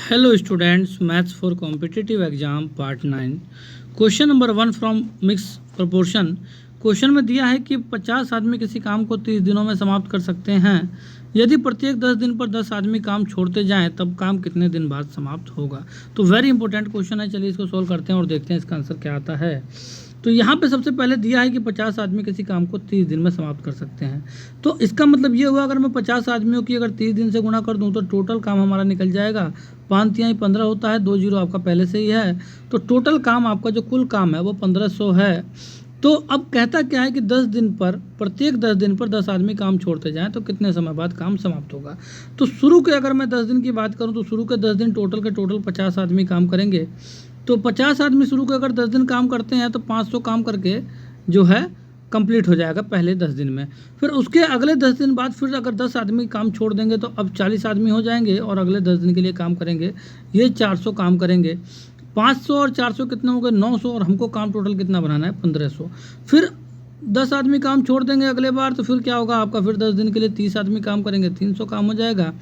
Hello students, Maths for Competitive Exam Part 9 question number 1 from mix proportion. Question में दिया है कि 50 आदमी किसी काम को 30 दिनों में समाप्त कर सकते हैं। यदि प्रत्येक 10 दिन पर 10 आदमी काम छोड़ते जाएं तब काम कितने दिन बाद समाप्त होगा। तो वेरी इंपॉर्टेंट क्वेश्चन है, चलिए इसको सोल्व करते हैं और देखते हैं इसका आंसर क्या आता है। तो यहाँ पे सबसे पहले दिया है कि 50 आदमी किसी काम को 30 दिन में समाप्त कर सकते हैं। तो इसका मतलब ये हुआ, अगर मैं 50 आदमियों की अगर 30 दिन से गुणा कर दूँ तो टोटल काम हमारा निकल जाएगा 5 तिहाई 15 होता है, 2 जीरो आपका पहले से ही है। तो टोटल काम आपका जो कुल काम है वो 1500 है। तो अब कहता क्या है कि 10 दिन पर प्रत्येक 10 दिन पर 10 आदमी काम छोड़ते जाएं तो कितने समय बाद काम समाप्त होगा। तो शुरू के अगर मैं 10 दिन की बात करूं तो शुरू के 10 दिन टोटल के टोटल 50 आदमी काम करेंगे। तो 50 आदमी शुरू के अगर 10 दिन काम करते हैं तो 500 काम करके जो है कंप्लीट हो जाएगा पहले 10 दिन में। फिर उसके अगले 10 दिन बाद फिर अगर 10 आदमी काम छोड़ देंगे तो अब 40 आदमी हो जाएंगे और अगले 10 दिन के लिए काम करेंगे, ये 400 काम करेंगे। 500 और 400 कितने हो गए 900, और हमको काम टोटल कितना बनाना है 1500। फिर 10 आदमी काम छोड़ देंगे अगले बार, तो फिर क्या होगा आपका, फिर 10 दिन के लिए 30 आदमी काम करेंगे, 300 काम हो जाएगा।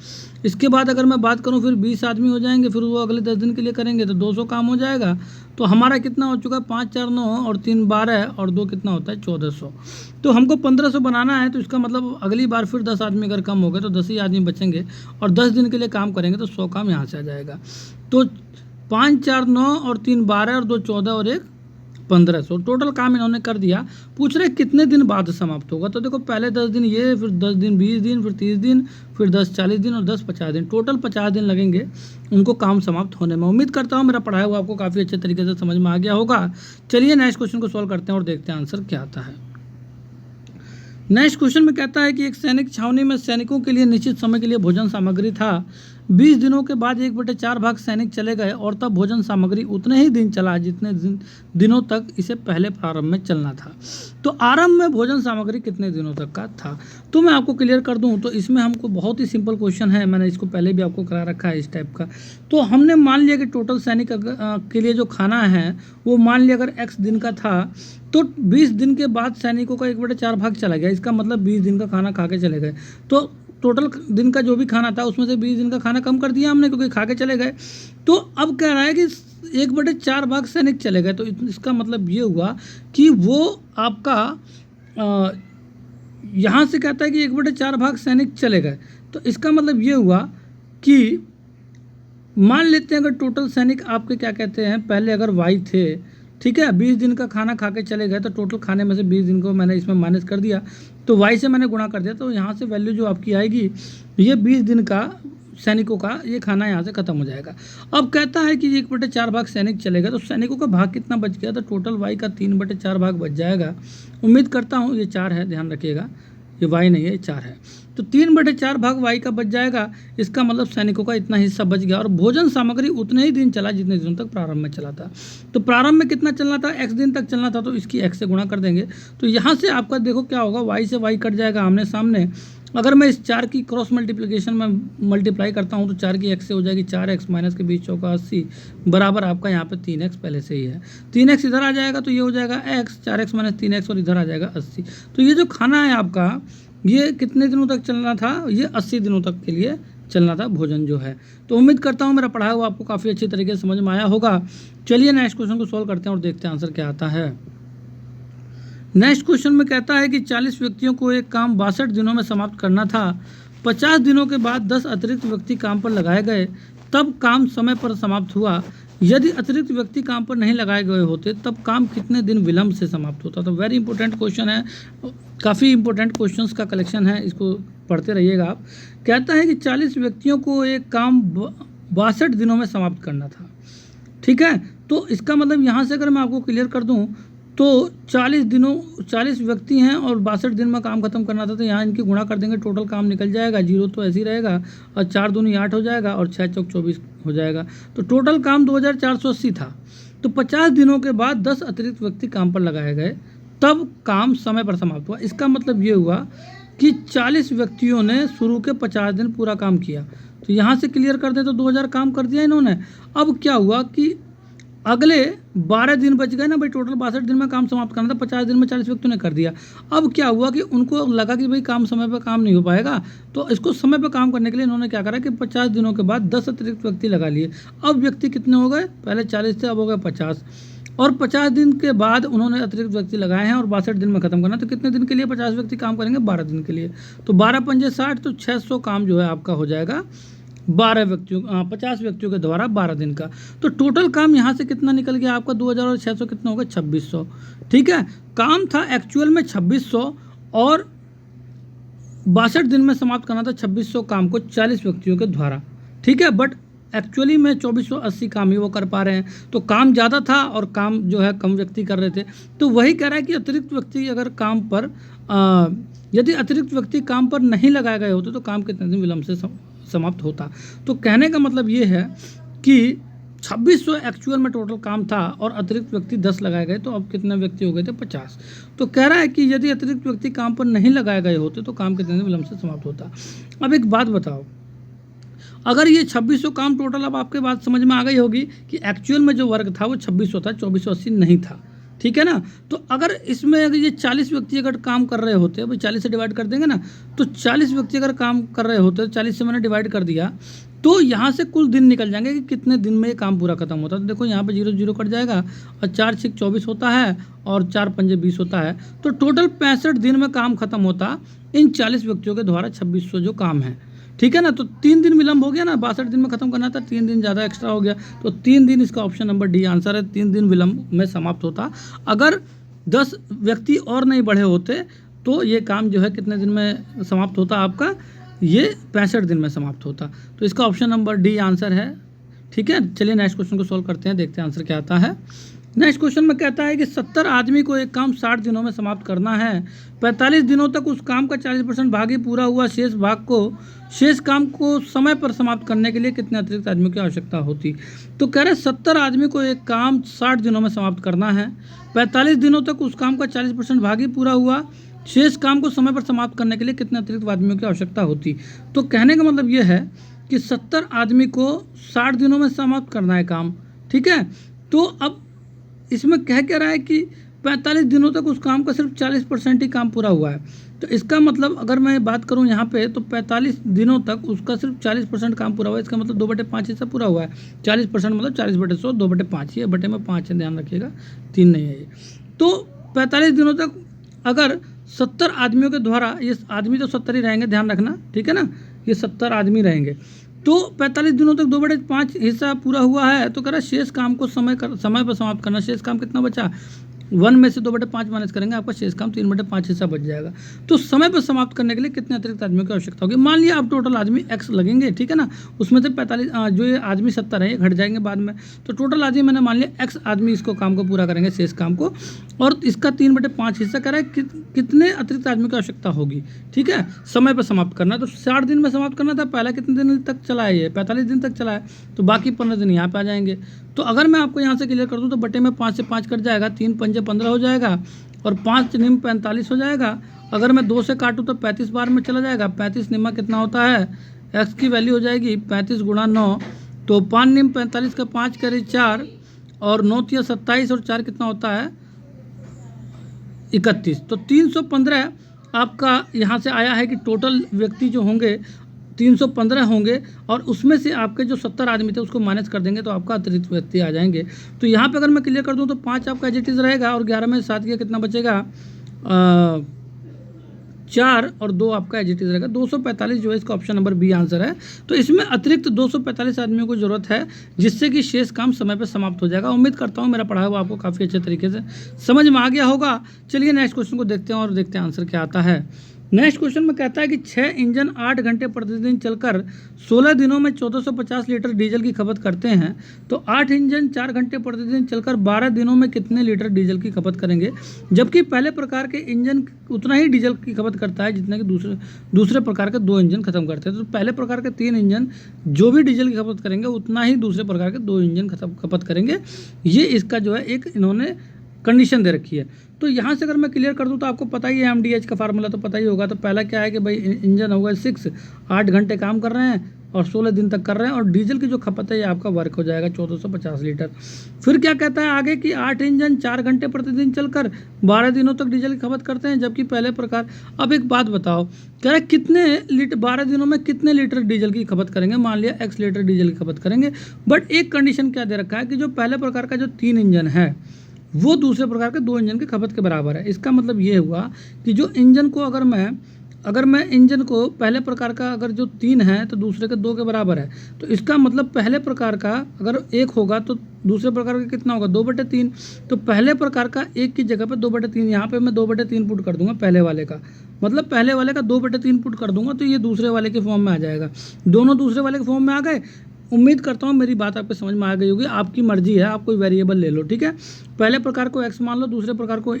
इसके बाद अगर मैं बात करूं फिर 20 आदमी हो जाएंगे, फिर वो अगले 10 दिन के लिए करेंगे तो 200 काम हो जाएगा। तो हमारा कितना हो चुका है 5 4 9 और 3 12 और 2 कितना होता है 1400। तो हमको 1500 बनाना है, तो इसका मतलब अगली बार फिर 10 आदमी अगर कम हो गए तो 10 ही आदमी बचेंगे और 10 दिन के लिए काम करेंगे तो 100 काम यहाँ से आ जाएगा। तो 5 4 9 और 3 12 और 2 14 और 1 1500 टोटल काम इन्होंने कर दिया। पूछ रहे कितने दिन बाद समाप्त होगा। तो देखो पहले 10 दिन ये, फिर 10 दिन 20 दिन, फिर 30 दिन, फिर 10 40 दिन और 10 50 दिन, टोटल 50 दिन लगेंगे उनको काम समाप्त होने में। उम्मीद करता हूँ मेरा पढ़ाया हुआ आपको काफ़ी अच्छे तरीके से समझ में आ गया होगा। चलिए नेक्स्ट क्वेश्चन को सॉल्व करते हैं और देखते हैं आंसर क्या आता है। नेक्स्ट क्वेश्चन में कहता है कि एक सैनिक छावनी में सैनिकों के लिए निश्चित समय के लिए भोजन सामग्री था। 20 दिनों के बाद 1/4 भाग सैनिक चले गए और तब भोजन सामग्री उतने ही दिन चला जितने दिनों तक इसे पहले प्रारंभ में चलना था। तो आरंभ में भोजन सामग्री कितने दिनों तक का था। तो मैं आपको क्लियर कर दूं तो इसमें हमको बहुत ही सिंपल क्वेश्चन है, मैंने इसको पहले भी आपको करा रखा है इस टाइप का। तो हमने मान लिया कि टोटल सैनिक के लिए जो खाना है वो मान लिया अगर x दिन का था तो 20 दिन के बाद सैनिकों का 1/4 भाग चला गया, इसका मतलब 20 दिन का खाना खा के चले गए। तो टोटल दिन का जो भी खाना था उसमें से 20 दिन का खाना कम कर दिया हमने क्योंकि खा के चले गए। तो अब कह रहा है कि 1/4 भाग सैनिक चले गए, तो इसका मतलब ये हुआ कि वो आपका यहाँ से कहता है कि 1/4 भाग सैनिक चले गए। तो इसका मतलब ये हुआ कि मान लेते हैं अगर टोटल सैनिक आपके क्या कहते हैं पहले अगर वाई थे, ठीक है, 20 दिन का खाना खा के चले गए, तो टोटल खाने में से 20 दिन को मैंने इसमें माइनस कर दिया, तो वाई से मैंने गुणा कर दिया। तो यहाँ से वैल्यू जो आपकी आएगी ये 20 दिन का सैनिकों का ये खाना यहाँ से खत्म हो जाएगा। अब कहता है कि 1/4 भाग सैनिक चले गए, तो सैनिकों का भाग कितना बच गया, तो टोटल वाई का 3/4 भाग बच जाएगा। उम्मीद करता हूँ ये 4 है, ध्यान रखिएगा ये वाई नहीं है ये 4 है। तो 3/4 भाग वाई का बच जाएगा, इसका मतलब सैनिकों का इतना हिस्सा बच गया। और भोजन सामग्री उतने ही दिन चला जितने दिनों तक प्रारंभ में चला था। तो प्रारंभ में कितना चलना था, x दिन तक चलना था, तो इसकी x से गुणा कर देंगे। तो यहाँ से आपका देखो क्या होगा, y से y कट जाएगा आमने सामने। अगर मैं इस 4 की क्रॉस मल्टीप्लिकेशन में मल्टीप्लाई करता हूँ तो 4 की x से हो जाएगी 4x माइनस के 20 चौका 80 बराबर आपका यहाँ पे 3x पहले से ही है। 3x इधर आ जाएगा तो ये हो जाएगा x, 4x माइनस 3x और इधर आ जाएगा 80। तो ये जो खाना है आपका ये कितने दिनों तक चलना था, ये 80 दिनों तक के लिए चलना था भोजन जो है। तो उम्मीद करता हूँ मेरा पढ़ाया हुआ आपको काफ़ी अच्छी तरीके से समझ में आया होगा। चलिए नेक्स्ट क्वेश्चन को सॉल्व करते हैं और देखते हैं आंसर क्या आता है। नेक्स्ट क्वेश्चन में कहता है कि 40 व्यक्तियों को एक काम 62 दिनों में समाप्त करना था। 50 दिनों के बाद 10 अतिरिक्त व्यक्ति काम पर लगाए गए, तब काम समय पर समाप्त हुआ। यदि अतिरिक्त व्यक्ति काम पर नहीं लगाए गए होते तब काम कितने दिन विलंब से समाप्त होता। तो वेरी इंपॉर्टेंट क्वेश्चन है, काफ़ी इंपॉर्टेंट क्वेश्चंस का कलेक्शन है, इसको पढ़ते रहिएगा आप। कहता है कि 40 व्यक्तियों को एक काम 62 दिनों में समाप्त करना था, ठीक है। तो इसका मतलब यहाँ से अगर मैं आपको क्लियर कर दूँ तो 40 व्यक्ति हैं और 62 दिन में काम खत्म करना था, तो यहाँ इनकी गुणा कर देंगे, टोटल काम निकल जाएगा, 0 तो ऐसे ही रहेगा और 4 दूनी 8 हो जाएगा और 6 चौक 24 हो जाएगा। तो टोटल काम 2480 था। तो 50 दिनों के बाद 10 अतिरिक्त व्यक्ति काम पर लगाए गए, तब काम समय पर समाप्त हुआ। इसका मतलब ये हुआ कि 40 व्यक्तियों ने शुरू के 50 दिन पूरा काम किया। तो यहाँ से क्लियर कर दें तो 2000 काम कर दिया इन्होंने। अब क्या हुआ कि अगले 12 दिन बच गए ना भाई, टोटल 62 दिन में काम समाप्त करना था, 50 दिन में 40 व्यक्तियों ने कर दिया। अब क्या हुआ कि उनको लगा कि भाई काम समय पर काम नहीं हो पाएगा, तो इसको समय पर काम करने के लिए इन्होंने क्या करा कि 50 दिनों के बाद 10 अतिरिक्त व्यक्ति लगा लिए। अब व्यक्ति कितने हो गए, पहले 40 थे, अब हो गए 50, और 50 दिन के बाद उन्होंने अतिरिक्त व्यक्ति लगाए हैं और 62 दिन में खत्म करना। तो कितने दिन के लिए 50 व्यक्ति काम करेंगे, 12 दिन के लिए। तो 12 पंजे 60, तो 600 काम जो है आपका हो जाएगा 50 व्यक्तियों के द्वारा 12 दिन का। तो टोटल काम यहाँ से कितना निकल गया आपका 2000 और 600 कितना होगा 2600। ठीक है, काम था एक्चुअल में 2600 और 62 दिन में समाप्त करना था 2600 काम को 40 व्यक्तियों के द्वारा। ठीक है, बट एक्चुअली में 2480 काम ही वो कर पा रहे हैं, तो काम ज़्यादा था और काम जो है कम व्यक्ति कर रहे थे। तो वही कह रहा है कि अतिरिक्त व्यक्ति अगर काम पर यदि अतिरिक्त व्यक्ति काम पर नहीं लगाए गए होते तो काम कितने दिन विलम्ब से समाप्त होता। तो कहने का मतलब ये है कि 2600 एक्चुअल में टोटल काम था और अतिरिक्त व्यक्ति 10 लगाए गए, तो अब कितने व्यक्ति हो गए थे 50। तो कह रहा है कि यदि अतिरिक्त व्यक्ति काम पर नहीं लगाए गए होते तो काम कितने दिन विलम्ब से समाप्त होता। अब एक बात बताओ, अगर ये 2600 काम टोटल, अब आपके बात समझ में आ गई होगी कि एक्चुअल में जो वर्ग था वो 2600 था, 2480 नहीं था। ठीक है ना, तो अगर इसमें अगर ये 40 व्यक्ति अगर काम कर रहे होते, भाई 40 से डिवाइड कर देंगे ना, तो 40 व्यक्ति अगर काम कर रहे होते, 40 से मैंने डिवाइड कर दिया, तो यहाँ से कुल दिन निकल जाएंगे कि कितने दिन में ये काम पूरा खत्म होता है। तो देखो यहाँ पे 0 0 कट जाएगा और 4 6 24 होता है और 4 पंजे 20 होता है, तो टोटल 65 दिन में काम खत्म होता इन 40 व्यक्तियों के द्वारा 2600 जो काम है। ठीक है ना, तो 3 दिन विलम्ब हो गया ना, 62 दिन में खत्म करना था, 3 दिन ज़्यादा एक्स्ट्रा हो गया, तो 3 दिन इसका ऑप्शन नंबर डी आंसर है, 3 दिन विलम्ब में समाप्त होता। अगर 10 व्यक्ति और नहीं बढ़े होते तो ये काम जो है कितने दिन में समाप्त होता आपका, ये 65 दिन में समाप्त होता। तो इसका ऑप्शन नंबर डी आंसर है। ठीक है, चलिए नेक्स्ट क्वेश्चन को सॉल्व करते हैं, देखते हैं आंसर क्या आता है। नेक्स्ट क्वेश्चन में कहता है कि 70 आदमी को एक काम 60 दिनों में समाप्त करना है, 45 दिनों तक उस काम का 40% भाग ही पूरा हुआ, शेष काम को समय पर समाप्त करने के लिए कितने अतिरिक्त आदमियों की आवश्यकता होती। तो कह रहे 70 आदमी को एक काम 60 दिनों में समाप्त करना है, 45 दिनों तक उस काम का 40% भाग ही पूरा हुआ, शेष काम को समय पर समाप्त करने के लिए कितने अतिरिक्त आदमियों की आवश्यकता होती। तो कहने का मतलब ये है कि 70 आदमी को 60 दिनों में समाप्त करना है काम। ठीक है, तो अब इसमें कह क्या रहा है कि 45 दिनों तक उस काम का सिर्फ 40% ही काम पूरा हुआ है। तो इसका मतलब अगर मैं बात करूं यहाँ पे, तो 45 दिनों तक उसका सिर्फ 40% काम पूरा हुआ है, इसका मतलब 2/5 हिस्सा पूरा हुआ है। 40% मतलब 40/100, 2/5, ये बटे में 5 है, ध्यान रखिएगा, 3 नहीं है ये। तो 45 दिनों तक अगर 70 आदमियों के द्वारा, ये आदमी तो 70 ही रहेंगे, ध्यान रखना, ठीक है ना, ये 70 आदमी रहेंगे, तो 45 दिनों तक 2/5 हिस्सा पूरा हुआ है। तो कह रहा है शेष काम को समय पर समाप्त करना। शेष काम कितना बचा, 1 में से 2/5 माइनस करेंगे, आपका शेष काम 3/5 हिस्सा बच जाएगा। तो समय पर समाप्त करने के लिए कितने अतिरिक्त आदमियों की आवश्यकता होगी। मान लिया अब टोटल आदमी x लगेंगे, ठीक है ना, उसमें से 45 जो ये आदमी 70 है ये घट जाएंगे बाद में, तो टोटल आदमी मैंने मान लिया x आदमी इसको काम को पूरा करेंगे, शेष काम को, और इसका 3/5 हिस्सा कह रहा है कितने अतिरिक्त आदमियों की आवश्यकता होगी। ठीक है, समय पर समाप्त करना, तो 60 दिन में समाप्त करना था, पहला कितने दिन तक चला है, ये 45 दिन तक चला है, तो बाकी 15 दिन यहाँ पे आ जाएंगे। तो अगर मैं आपको यहाँ से क्लियर कर दूँ तो बटे में 5 से 5 कट जाएगा, 3 पंजे 15 हो जाएगा और 5 निम 45 हो जाएगा। अगर मैं 2 से काटूँ तो 35 बार में चला जाएगा, 35 निमा कितना होता है, x की वैल्यू हो जाएगी 35 गुणा 9, तो 5 निम 45 का 5 करे 4 और 9 तिया 27 और 4 कितना होता है 31। तो 315 आपका यहाँ से आया है कि टोटल व्यक्ति जो होंगे 315 होंगे, और उसमें से आपके जो 70 आदमी थे उसको माइनस कर देंगे तो आपका अतिरिक्त व्यक्ति आ जाएंगे। तो यहाँ पे अगर मैं क्लियर कर दूँ तो 5 आपका एज इट इज़ रहेगा और 11 में 7 किया कितना बचेगा 4 और 2 आपका एज इट इज़ रहेगा, 245 जो है इसका ऑप्शन नंबर बी आंसर है। तो इसमें अतिरिक्त 245 आदमियों को ज़रूरत है जिससे कि शेष काम समय पर समाप्त हो जाएगा। उम्मीद करता हूँ मेरा पढ़ा हुआ आपको काफ़ी अच्छे तरीके से समझ में आ गया होगा। चलिए नेक्स्ट क्वेश्चन को देखते हैं और देखते हैं आंसर क्या आता है। नेक्स्ट क्वेश्चन में कहता है कि 6 इंजन 8 घंटे प्रतिदिन चलकर 16 दिनों में 1450 लीटर डीजल की खपत करते हैं, तो 8 इंजन 4 घंटे प्रतिदिन चलकर 12 दिनों में कितने लीटर डीजल की खपत करेंगे, जबकि पहले प्रकार के इंजन उतना ही डीजल की खपत करता है जितना कि दूसरे प्रकार के 2 इंजन खत्म करते हैं। तो पहले प्रकार के 3 इंजन जो भी डीजल की खपत करेंगे उतना ही दूसरे प्रकार के 2 इंजन खपत करेंगे। ये इसका जो है एक इन्होंने कंडीशन दे रखी है। तो यहाँ से अगर मैं क्लियर कर दूँ तो आपको पता ही है MDH का फार्मूला तो पता ही होगा। तो पहला क्या है कि भाई इंजन होगा 6, 8 घंटे काम कर रहे हैं और 16 दिन तक कर रहे हैं, और डीजल की जो खपत है ये आपका वर्क हो जाएगा 1450 लीटर। फिर क्या कहता है आगे कि 8 इंजन 4 घंटे प्रतिदिन चलकर 12 दिनों तक डीजल की खपत करते हैं, जबकि पहले प्रकार। अब एक बात बताओ, कह रहे कितने लीटर 12 दिनों में कितने लीटर डीजल की खपत करेंगे, मान लिया x लीटर डीजल की खपत करेंगे, बट एक कंडीशन क्या दे रखा है कि जो पहले प्रकार का जो 3 इंजन है वो दूसरे प्रकार के 2 इंजन की खपत के बराबर है। इसका मतलब ये हुआ कि जो इंजन को अगर मैं इंजन को पहले प्रकार का अगर जो 3 है तो दूसरे के 2 के बराबर है, तो इसका मतलब पहले प्रकार का अगर 1 होगा तो दूसरे प्रकार का कितना होगा, 2/3। तो पहले प्रकार का 1 की जगह पे 2/3, यहाँ पे मैं 2/3 पुट कर दूंगा पहले वाले का, मतलब पहले वाले का 2/3 पुट कर दूंगा तो ये दूसरे वाले के फॉर्म में आ जाएगा। दोनों दूसरे वाले के फॉर्म में आ गए। उम्मीद करता हूँ मेरी बात आपको समझ में आ गई होगी। आपकी मर्जी है, आप कोई वेरिएबल ले लो, ठीक है। पहले प्रकार को x मान लो, दूसरे प्रकार को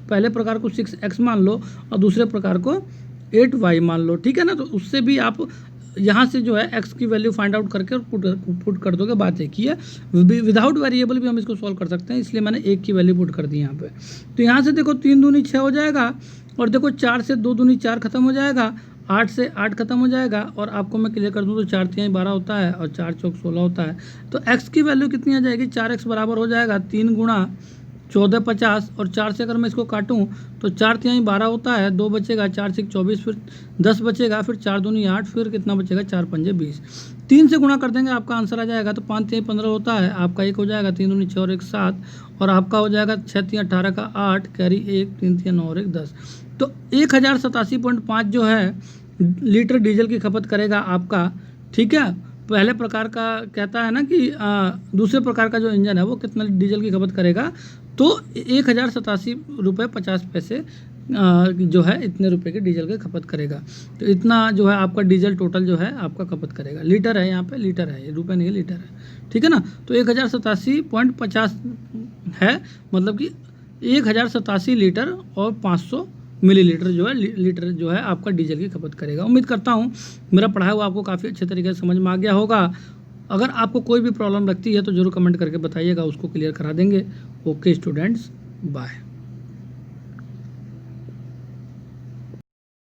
पहले प्रकार को 6x मान लो और दूसरे प्रकार को 8y मान लो, ठीक है ना। तो उससे भी आप यहाँ से जो है x की वैल्यू फाइंड आउट करके और पुट कर दोगे, बात एक ही है। विदाउट वेरिएबल भी हम इसको सॉल्व कर सकते हैं, इसलिए मैंने 1 की वैल्यू पुट कर दी यहाँ पे। तो यहाँ से देखो 3 दूनी 6 हो जाएगा, और देखो 4 से 2 दूनी 4 खत्म हो जाएगा, 8 से 8 खत्म हो जाएगा, और आपको मैं क्लियर कर दूँ तो 4 तिहाई 12 होता है और 4 चौक 16 होता है। तो x की वैल्यू कितनी आ जाएगी, 4x बराबर हो जाएगा 3 गुणा 14 50, और 4 से अगर मैं इसको काटूँ तो 4 तिहाई 12 होता है, 2 बचेगा, 4 6 24, फिर 10 बचेगा, फिर 4 दूनी 8, फिर कितना बचेगा 4 पंजे 20। 3 से गुणा कर देंगे आपका आंसर आ जाएगा, तो 5 तिहाई 15 होता है, आपका 1 हो जाएगा, 3 दूनी 6 और 1 7, और आपका हो जाएगा 6 तिहाई 18 का 8, कैरी 1, 3 तिहाई 9 और 1 10। तो 1087.5 जो है लीटर डीजल की खपत करेगा आपका, ठीक है। पहले प्रकार का कहता है ना कि दूसरे प्रकार का जो इंजन है वो कितना डीजल की खपत करेगा, तो 1087.50 जो है इतने रुपए के डीजल की खपत करेगा। तो इतना जो है आपका डीजल टोटल जो है आपका खपत करेगा। लीटर है, यहाँ पे लीटर है, ये रुपए नहीं है, लीटर है, ठीक है ना। तो 1087.50 है, मतलब कि 1087 लीटर और 500 मिलीलीटर जो है लीटर जो है आपका डीजल की खपत करेगा। उम्मीद करता हूँ मेरा पढ़ाया हुआ आपको काफ़ी अच्छे तरीके से समझ में आ गया होगा। अगर आपको कोई भी प्रॉब्लम लगती है तो ज़रूर कमेंट करके बताइएगा, उसको क्लियर करा देंगे। Okay students, bye.